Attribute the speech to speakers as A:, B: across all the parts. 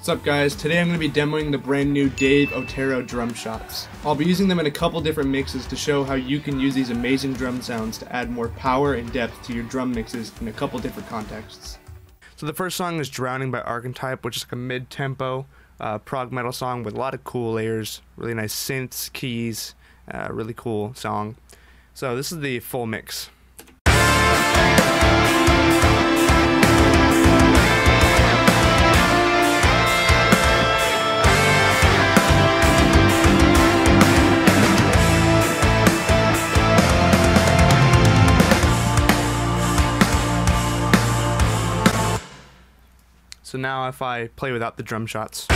A: What's up guys, today I'm going to be demoing the brand new Dave Otero Drumshotz. I'll be using them in a couple different mixes to show how you can use these amazing drum sounds to add more power and depth to your drum mixes in a couple different contexts. So the first song is Drowning by Arkentype, which is like a mid-tempo prog metal song with a lot of cool layers, really nice synths, keys, really cool song. So this is the full mix. So now if I play without the Drumshotz.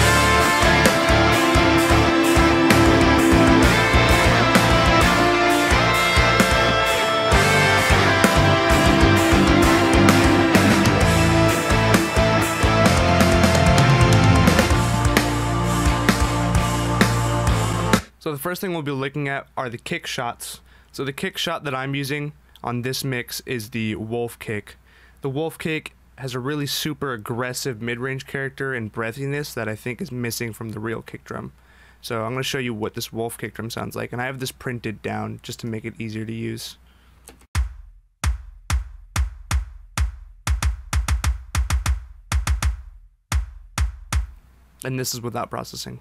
A: So the first thing we'll be looking at are the kick shots. So the kick shot that I'm using on this mix is the Wolfe Kick. The Wolfe Kick has a really super aggressive mid-range character and breathiness that I think is missing from the real kick drum. So I'm going to show you what this Wolfe kick drum sounds like, and I have this printed down just to make it easier to use. And this is without processing.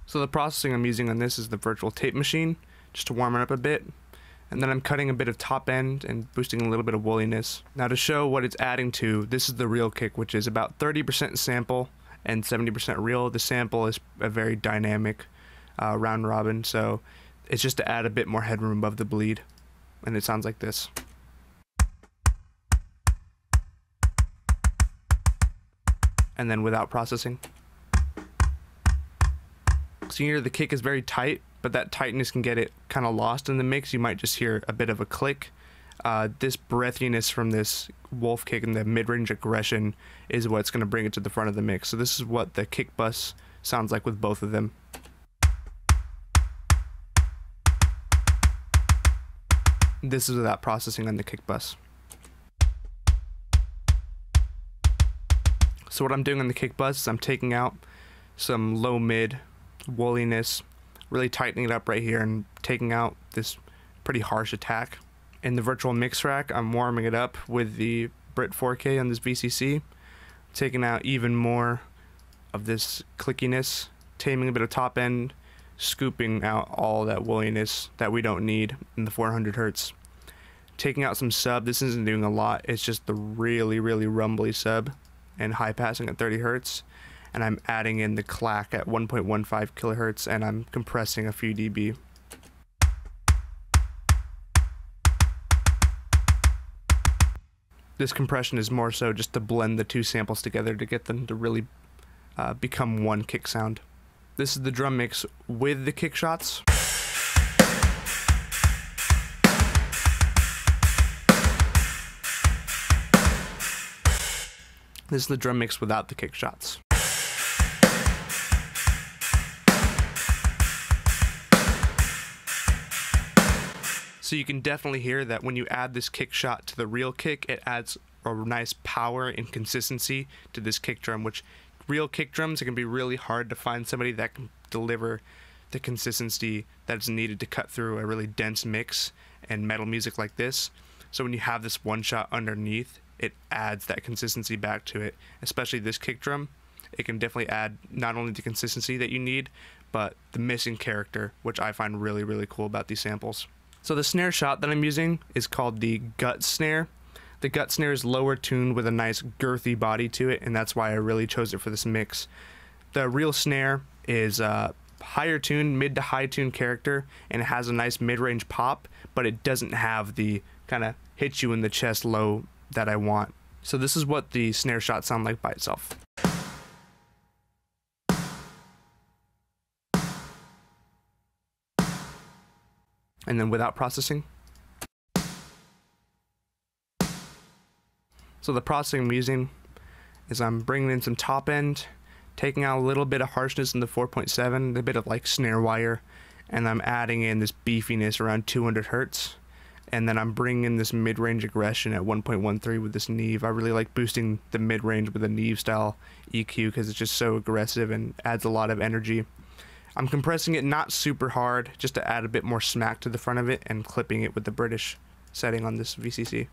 A: So the processing I'm using on this is the virtual tape machine, just to warm it up a bit. And then I'm cutting a bit of top end and boosting a little bit of woolliness. Now to show what it's adding to, this is the real kick, which is about 30% sample and 70% real. The sample is a very dynamic round robin, so it's just to add a bit more headroom above the bleed. And it sounds like this. And then without processing. So you hear the kick is very tight, but that tightness can get it kind of lost in the mix. You might just hear a bit of a click. This breathiness from this Wolfe Kick and the mid-range aggression is what's going to bring it to the front of the mix. So this is what the kick bus sounds like with both of them. This is without processing on the kick bus. So what I'm doing on the kick bus is I'm taking out some low mid woolliness, really tightening it up right here and taking out this pretty harsh attack. In the virtual mix rack, I'm warming it up with the Brit 4K on this VCC, taking out even more of this clickiness, taming a bit of top end, scooping out all that woolliness that we don't need in the 400 Hertz. Taking out some sub. This isn't doing a lot, it's just the really rumbly sub and high passing at 30 Hertz. And I'm adding in the clack at 1.15 kilohertz, and I'm compressing a few dB. This compression is more so just to blend the two samples together to get them to really become one kick sound. This is the drum mix with the kick shots. This is the drum mix without the kick shots. So you can definitely hear that when you add this kick shot to the real kick, it adds a nice power and consistency to this kick drum, which real kick drums, it can be really hard to find somebody that can deliver the consistency that's needed to cut through a really dense mix and metal music like this. So when you have this one shot underneath, it adds that consistency back to it, especially this kick drum. It can definitely add not only the consistency that you need, but the missing character, which I find really cool about these samples. So the snare shot that I'm using is called the gut snare. The gut snare is lower tuned with a nice girthy body to it, and that's why I really chose it for this mix. The real snare is higher tuned, mid to high tuned character, and it has a nice mid-range pop, but it doesn't have the kind of hit you in the chest low that I want. So this is what the snare shots sound like by itself. And then without processing. So the processing I'm using is I'm bringing in some top end, taking out a little bit of harshness in the 4.7, a bit of like snare wire, and I'm adding in this beefiness around 200 Hertz. And then I'm bringing in this mid-range aggression at 1.13 with this Neve. I really like boosting the mid-range with a Neve style EQ because it's just so aggressive and adds a lot of energy. I'm compressing it not super hard, just to add a bit more smack to the front of it, and clipping it with the British setting on this VCC.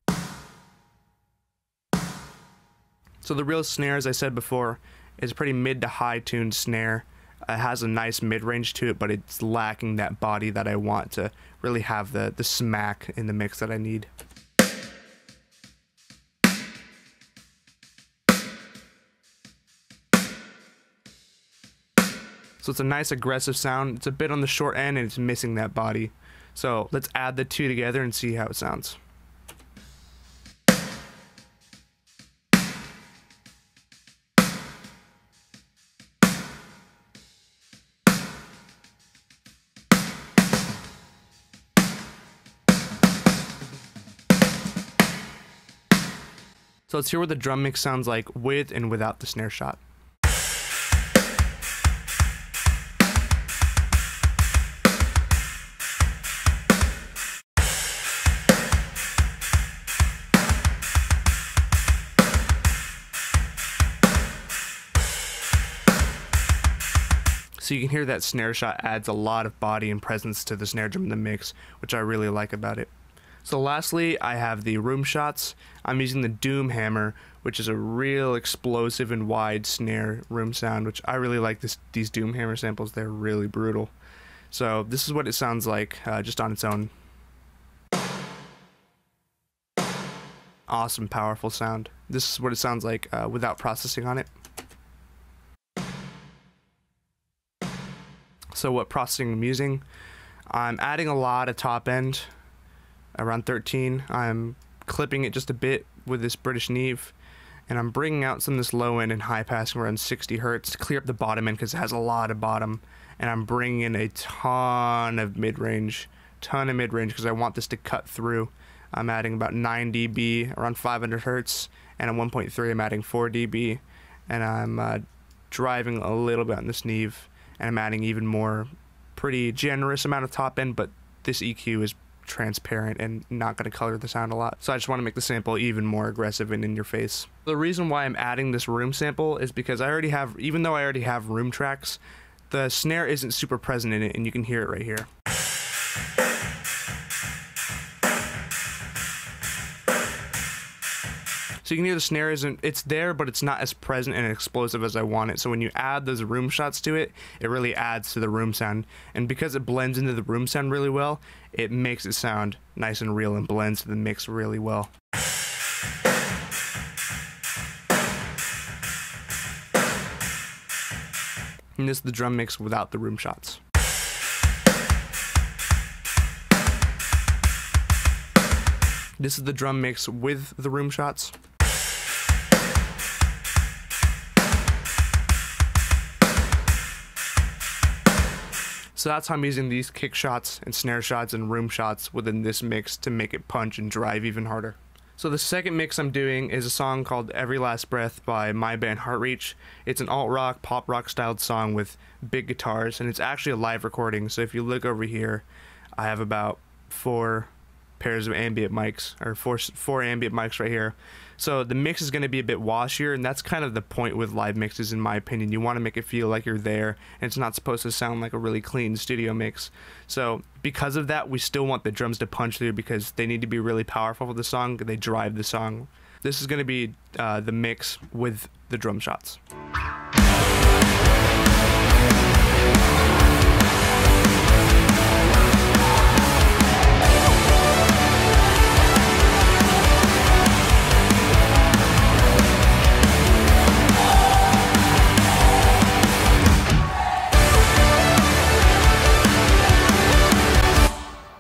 A: So the real snare, as I said before, is a pretty mid to high tuned snare. It has a nice mid-range to it, but it's lacking that body that I want to really have the smack in the mix that I need. So it's a nice aggressive sound. It's a bit on the short end and it's missing that body. So let's add the two together and see how it sounds. So let's hear what the drum mix sounds like with and without the snare shot. So you can hear that snare shot adds a lot of body and presence to the snare drum in the mix, which I really like about it. So lastly, I have the Drumshotz. I'm using the Doom Hammer, which is a real explosive and wide snare room sound, which I really like these Doom Hammer samples. They're really brutal. So this is what it sounds like just on its own. Awesome, powerful sound. This is what it sounds like without processing on it. So what processing I'm using, I'm adding a lot of top end, around 13. I'm clipping it just a bit with this British Neve, and I'm bringing out some of this low end and high passing around 60 hertz to clear up the bottom end because it has a lot of bottom, and I'm bringing in a ton of mid-range because I want this to cut through. I'm adding about 9 dB, around 500 hertz, and at 1.3 I'm adding 4 dB, and I'm driving a little bit on this Neve, and I'm adding even more, pretty generous amount of top end, but this EQ is transparent and not going to color the sound a lot. So I just want to make the sample even more aggressive and in your face. The reason why I'm adding this room sample is because I already have, even though I already have room tracks, the snare isn't super present in it, and you can hear it right here. So you can hear the snare it's there, but it's not as present and explosive as I want it. So when you add those room shots to it, it really adds to the room sound. And because it blends into the room sound really well, it makes it sound nice and real and blends to the mix really well. And this is the drum mix without the room shots. This is the drum mix with the room shots. So that's how I'm using these kick shots and snare shots and room shots within this mix to make it punch and drive even harder. So the second mix I'm doing is a song called Every Last Breath by my band Heartreach. It's an alt-rock, pop-rock styled song with big guitars, and it's actually a live recording. So if you look over here, I have about 4 pairs of ambient mics, or four ambient mics right here. So the mix is going to be a bit washier, and that's kind of the point with live mixes, in my opinion. You want to make it feel like you're there, and it's not supposed to sound like a really clean studio mix. So because of that, we still want the drums to punch through because they need to be really powerful for the song. They drive the song. This is going to be the mix with the Drumshotz.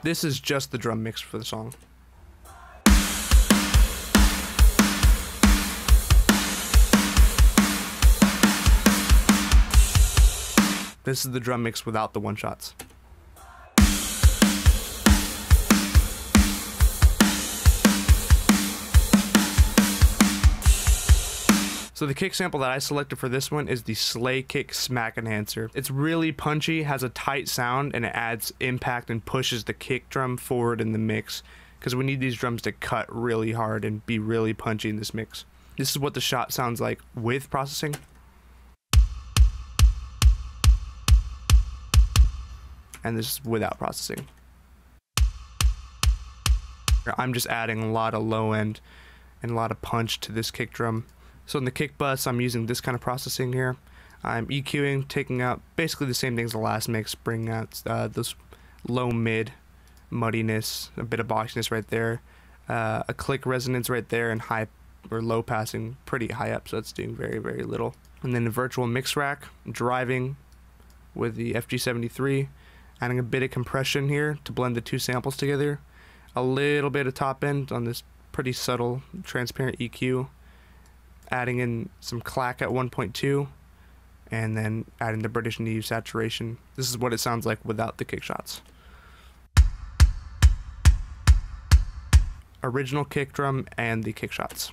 A: This is just the drum mix for the song. This is the drum mix without the one shots. So the kick sample that I selected for this one is the Slay Kick Smack Enhancer. It's really punchy, has a tight sound, and it adds impact and pushes the kick drum forward in the mix. because we need these drums to cut really hard and be really punchy in this mix. This is what the shot sounds like with processing. And this is without processing. I'm just adding a lot of low end and a lot of punch to this kick drum. So in the kick bus, I'm using this kind of processing here. I'm EQing, taking out basically the same things as the last mix, bringing out this low mid muddiness, a bit of boxiness right there, a click resonance right there, and high or low passing pretty high up, so it's doing very, very little. And then the virtual mix rack, driving with the FG73, adding a bit of compression here to blend the two samples together, a little bit of top end on this pretty subtle transparent EQ, adding in some clack at 1.2, and then adding the British Neve saturation. This is what it sounds like without the kick shots. Original kick drum and the kick shots.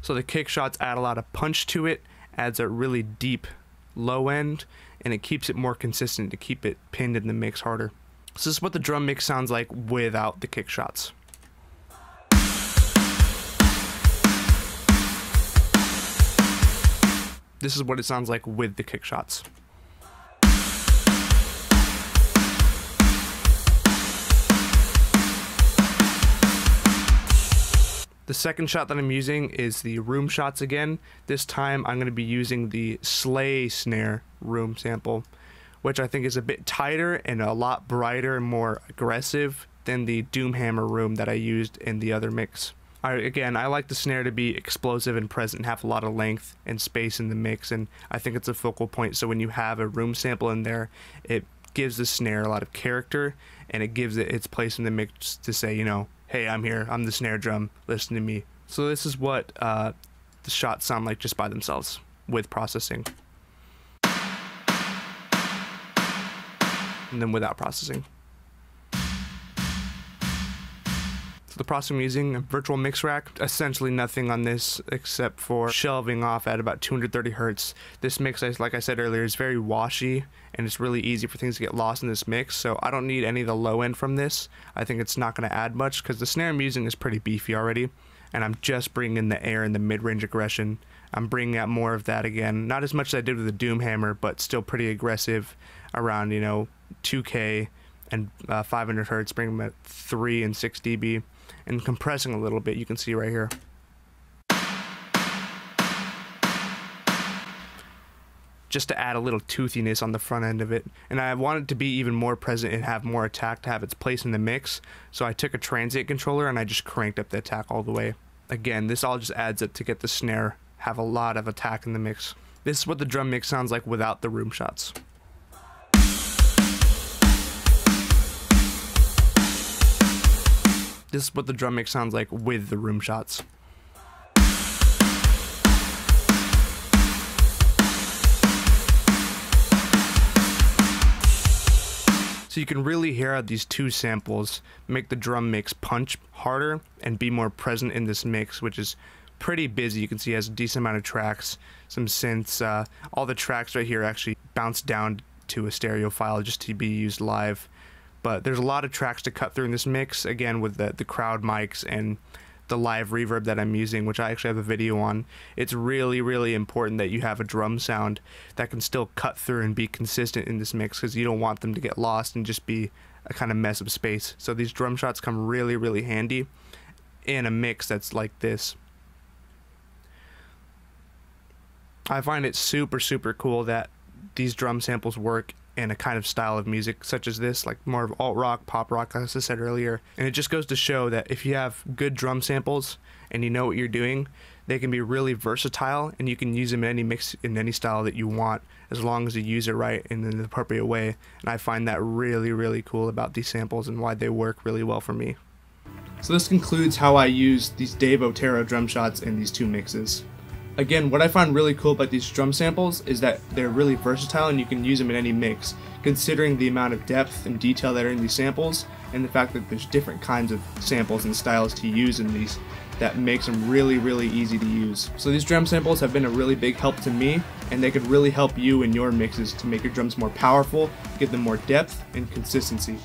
A: So the kick shots add a lot of punch to it, adds a really deep low end, and it keeps it more consistent to keep it pinned in the mix harder. So this is what the drum mix sounds like without the kick shots. This is what it sounds like with the kick shots. The second shot that I'm using is the room shots again. This time I'm going to be using the Slay snare room sample, which I think is a bit tighter and a lot brighter and more aggressive than the Doomhammer room that I used in the other mix. Again, I like the snare to be explosive and present and have a lot of length and space in the mix, and I think it's a focal point, so when you have a room sample in there, it gives the snare a lot of character, and it gives it its place in the mix to say, you know, hey, I'm here, I'm the snare drum, listen to me. So this is what the shots sound like just by themselves with processing. And then without processing. So the processing I'm using, a virtual mix rack, essentially nothing on this except for shelving off at about 230 hertz. This mix, like I said earlier, is very washy, and it's really easy for things to get lost in this mix, so I don't need any of the low end from this. I think it's not going to add much because the snare I'm using is pretty beefy already, and I'm just bringing in the air and the mid-range aggression. I'm bringing out more of that again, not as much as I did with the Doomhammer, but still pretty aggressive around, you know, 2K and 500 hertz, bringing them at 3 and 6 dB, and compressing a little bit, you can see right here. Just to add a little toothiness on the front end of it, and I want it to be even more present and have more attack to have its place in the mix, so I took a transient controller and I just cranked up the attack all the way. Again, this all just adds up to get the snare have a lot of attack in the mix. This is what the drum mix sounds like without the room shots. This is what the drum mix sounds like with the room shots. So you can really hear how these two samples make the drum mix punch harder and be more present in this mix, which is pretty busy. You can see it has a decent amount of tracks, some synths. All the tracks right here actually bounce down to a stereo file just to be used live. But there's a lot of tracks to cut through in this mix, again with the crowd mics and the live reverb that I'm using, which I actually have a video on. It's really, really important that you have a drum sound that can still cut through and be consistent in this mix, because you don't want them to get lost and just be a kind of mess of space. So these drum shots come really, really handy in a mix that's like this. I find it super, super cool that these drum samples work in a kind of style of music such as this, like more of alt rock, pop rock, as I said earlier. And it just goes to show that if you have good drum samples and you know what you're doing, they can be really versatile, and you can use them in any mix, in any style that you want, as long as you use it right in an appropriate way. And I find that really, really cool about these samples and why they work really well for me. So this concludes how I use these Dave Otero drum shots in these two mixes. Again, what I find really cool about these drum samples is that they're really versatile and you can use them in any mix, considering the amount of depth and detail that are in these samples, and the fact that there's different kinds of samples and styles to use in these that makes them really, really easy to use. So these drum samples have been a really big help to me, and they could really help you in your mixes to make your drums more powerful, give them more depth and consistency.